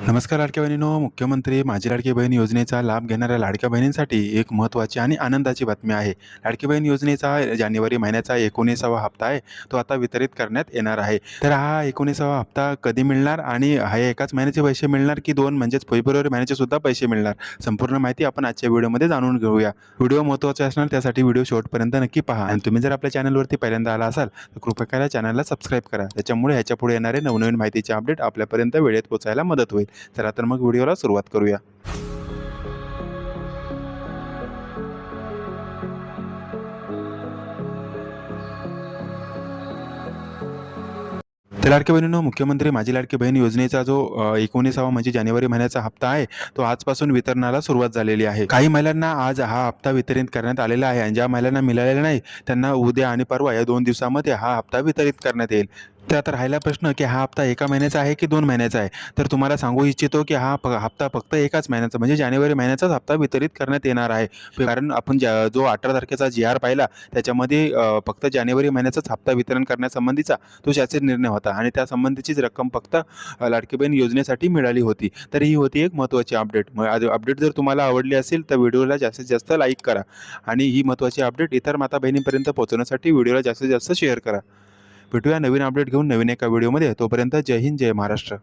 नमस्कार लाडक्या बहिणींनो, मुख्यमंत्री माझी लाडकी बहीण योजनेचा लाभ घेणाऱ्या लाडक्या बहिणींसाठी एक महत्त्वाची आणि आनंदाची बातमी आहे. लाडकी बहीण योजनेचा जानेवारी महिन्याचा 19वा हप्ता आहे, तो आता वितरित करण्यात येणार आहे. तर हा 19वा हप्ता कधी मिळणार आणि हा एकाच महिन्याचे पैसे मिळणार की 2 म्हणजेच फेब्रुवारी महिन्याचे सुद्धा पैसे मिळणार? संपूर्ण माहिती आपण आजच्या व्हिडिओमध्ये जाणून घेऊया. व्हिडिओ महत्त्वाचा असणार, त्यासाठी व्हिडिओ शेवटपर्यंत नक्की पहा. आणि तुम्ही जर आपल्या चॅनलवरती पहिल्यांदा आला असाल तर कृपया करा चॅनलला सबस्क्राईब करा. त्याच्यामुळे ह्याच्यापुढे येणारे नवनवीन माहितीचे अपडेट आपल्यापर्यंत वेळेत पोहोचायला मदत होईल. चला तर मग व्हिडिओला सुरुवात करूया. तर लाडक्या बहिणींनो, मुख्यमंत्री माझी लाडकी बहीण योजनेचा जो 19वा म्हणजे जानेवारी महिन्याचा हप्ता आहे, तो आजपासून वितरणाला सुरुवात झालेली आहे. काही महिलांना आज हा हप्ता वितरित करण्यात आलेला आहे आणि ज्या महिलांना मिळालेला नाही त्यांना उद्या आणि परवा या 2 दिवसामध्ये हा हप्ता वितरित करण्यात येईल. तर आता राहिला प्रश्न की हा हप्ता 1 महिन्याचा आहे की 2 महिन्याचा आहे? तर तुम्हाला सांगू इच्छितो की हा हप्ता फक्त एकाच महिन्याचा म्हणजे जानेवारी महिन्याचाच हप्ता वितरित करण्यात येणार आहे. कारण आपण जो 18 तारखेचा जी-आर पाहिला त्याच्यामध्ये फक्त जानेवारी महिन्याचाच हप्ता वितरण करण्यासंबंधीचा तो शासन निर्णय होता आणि त्यासंबंधीचीच रक्कम फक्त लाडकी बहीण योजनेसाठी मिळाली होती. तर ही होती एक महत्त्वाची अपडेट. मग अपडेट जर तुम्हाला आवडली असेल तर व्हिडिओला जास्तीत जास्त लाईक करा आणि ही महत्त्वाची अपडेट इतर माता बहिणींपर्यंत पोहोचवण्यासाठी व्हिडिओला जास्तीत जास्त शेअर करा. भेटूया नवीन अपडेट घेऊन नवीन एका व्हिडिओमध्ये. तोपर्यंत जय हिंद, जय महाराष्ट्र.